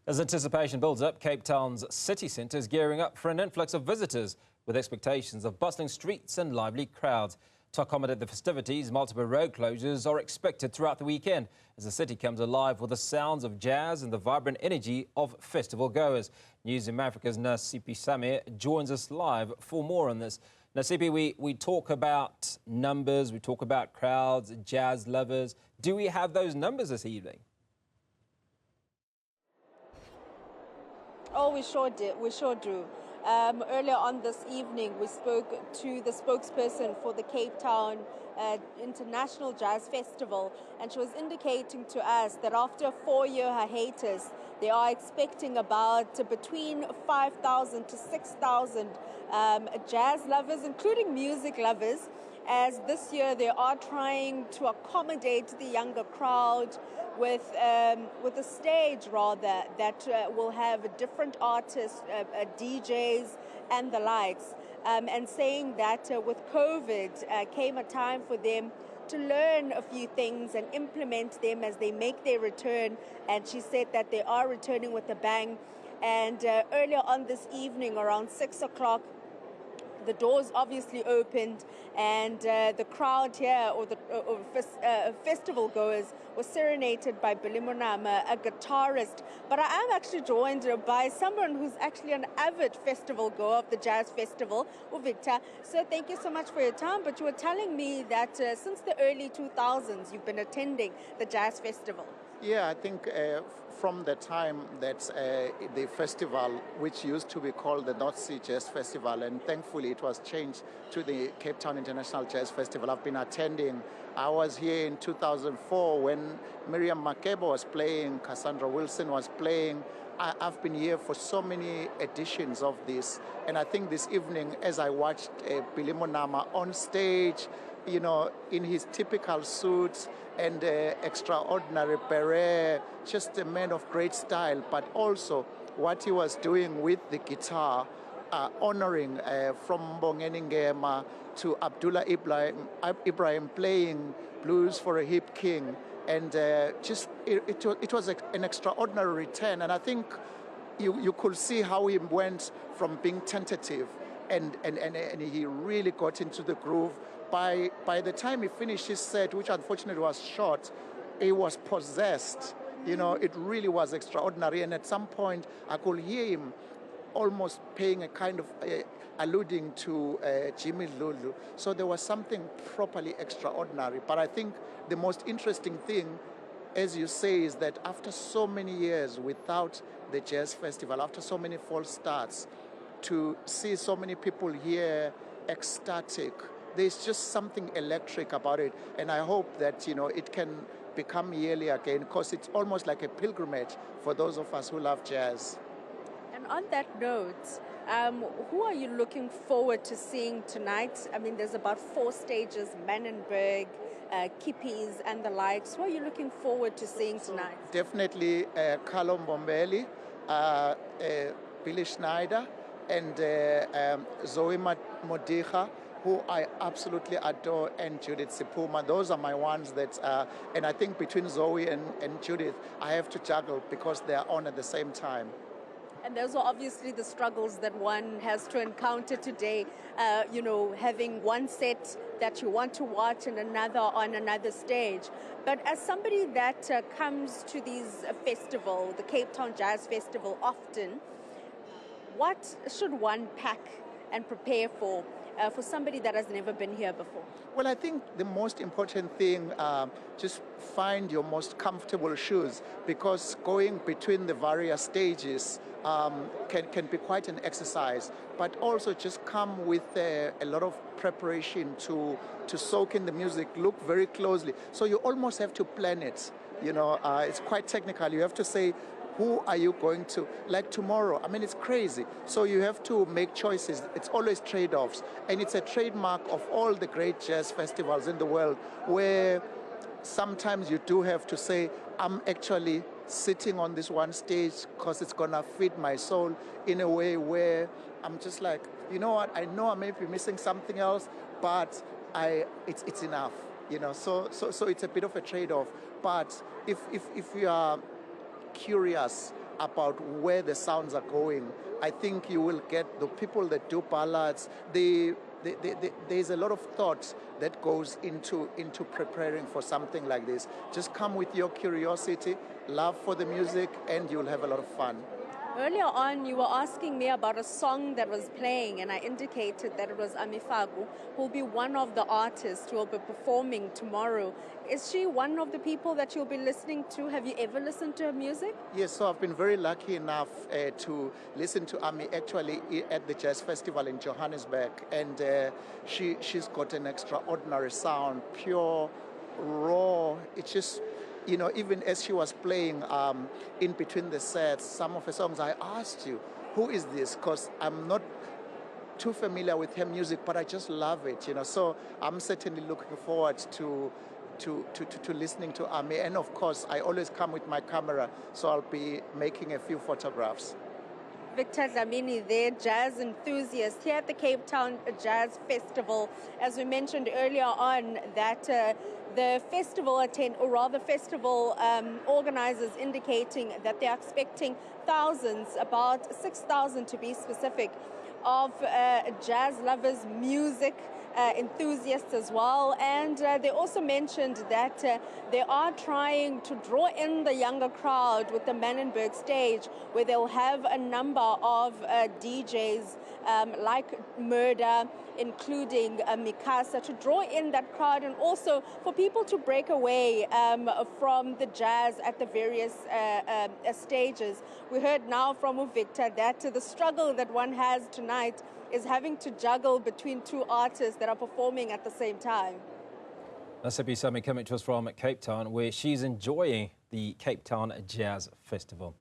As anticipation builds up, Cape Town's city centre is gearing up for an influx of visitors, with expectations of bustling streets and lively crowds. To accommodate the festivities, multiple road closures are expected throughout the weekend, as the city comes alive with the sounds of jazz and the vibrant energy of festival goers. Newzroom Afrika's Nasiphi Same joins us live for more on this. Nasiphi, we talk about numbers, we talk about crowds, jazz lovers. Do we have those numbers this evening? Oh, we sure do. Earlier on this evening, we spoke to the spokesperson for the Cape Town International Jazz Festival, and she was indicating to us that after a 4-year hiatus, they are expecting about between 5,000 to 6,000 jazz lovers, including music lovers, as this year they are trying to accommodate the younger crowd with a stage rather that will have different artists, DJs and the likes, and saying that with COVID came a time for them to learn a few things and implement them as they make their return. And she said that they are returning with a bang. And earlier on this evening, around 6 o'clock, the doors obviously opened, and the crowd here, or the festival goers, was serenaded by Billy Monama, a guitarist. But I am actually joined by someone who's actually an avid festival goer of the Jazz Festival, Victor. So thank you so much for your time. But you were telling me that since the early 2000s, you've been attending the Jazz Festival. Yeah, I think from the time that the festival, which used to be called the North Sea Jazz Festival, and thankfully it was changed to the Cape Town International Jazz Festival, I've been attending. I was here in 2004 when Miriam Makeba was playing, Cassandra Wilson was playing. I've been here for so many editions of this, and I think this evening, as I watched Billy Monama on stage, you know, in his typical suit and extraordinary beret, just a man of great style, but also what he was doing with the guitar, honoring from Mbongeni Ngema to Abdullah Ibrahim playing Blues for a Hip King, and it was an extraordinary return. And I think you could see how he went from being tentative and he really got into the groove. By the time he finished his set, which unfortunately was short, he was possessed. You know, it really was extraordinary. And at some point, I could hear him almost paying a kind of alluding to Jimmy Lulu. So there was something properly extraordinary. But I think the most interesting thing, as you say, is that after so many years without the Jazz Festival, after so many false starts, to see so many people here ecstatic, there's just something electric about it. And I hope that, you know, it can become yearly again, because it's almost like a pilgrimage for those of us who love jazz. And on that note, who are you looking forward to seeing tonight? I mean, there's about 4 stages, Mannenberg, Kippies and the likes. Who are you looking forward to seeing tonight? Definitely Carlo Mbombeli, Billy Schneider, and Zoe Modiga, who I absolutely adore, and Judith Sipuma. Those are my ones that, and I think between Zoe and Judith, I have to juggle because they are on at the same time. And those are obviously the struggles that one has to encounter today, you know, having one set that you want to watch and another on another stage. But as somebody that comes to these festival, the Cape Town Jazz Festival often, what should one pack and prepare for somebody that has never been here before? Well, I think the most important thing, just find your most comfortable shoes, because going between the various stages can be quite an exercise, but also just come with a lot of preparation to soak in the music, look very closely. So you almost have to plan it. You know, it's quite technical. You have to say, who are you going to, like tomorrow? I mean, it's crazy. So you have to make choices. It's always trade-offs. And it's a trademark of all the great jazz festivals in the world, where sometimes you do have to say, I'm actually sitting on this one stage because it's going to feed my soul in a way where I'm just like, you know what, I know I may be missing something else, but it's enough. You know, so it's a bit of a trade-off. But if you are curious about where the sounds are going. I think you will get the people that do ballads. There's a lot of thought that goes into preparing for something like this. Just come with your curiosity, love for the music, and you'll have a lot of fun. Earlier on, you were asking me about a song that was playing, and I indicated that it was Amifagu, who will be one of the artists who will be performing tomorrow. Is she one of the people that you'll be listening to? Have you ever listened to her music? Yes, so I've been very lucky enough to listen to Ami actually at the Jazz Festival in Johannesburg, and she's got an extraordinary sound, pure, raw. It's just, you know, even as she was playing in between the sets, some of her songs, I asked you, who is this? Because I'm not too familiar with her music, but I just love it, you know. So I'm certainly looking forward to listening to Ami. And of course, I always come with my camera, so I'll be making a few photographs. Victor Dlamini there, jazz enthusiast here at the Cape Town Jazz Festival. As we mentioned earlier on, that the festival organizers indicating that they're expecting thousands, about 6,000 to be specific, of jazz lovers, music enthusiasts as well. And they also mentioned that they are trying to draw in the younger crowd with the Manenberg stage, where they'll have a number of DJs like Murder, including Mikasa, to draw in that crowd, and also for people to break away from the jazz at the various stages. We heard now from Victor that the struggle that one has tonight is having to juggle between two artists that are performing at the same time. Nasiphi Same coming to us from Cape Town, where she's enjoying the Cape Town Jazz Festival.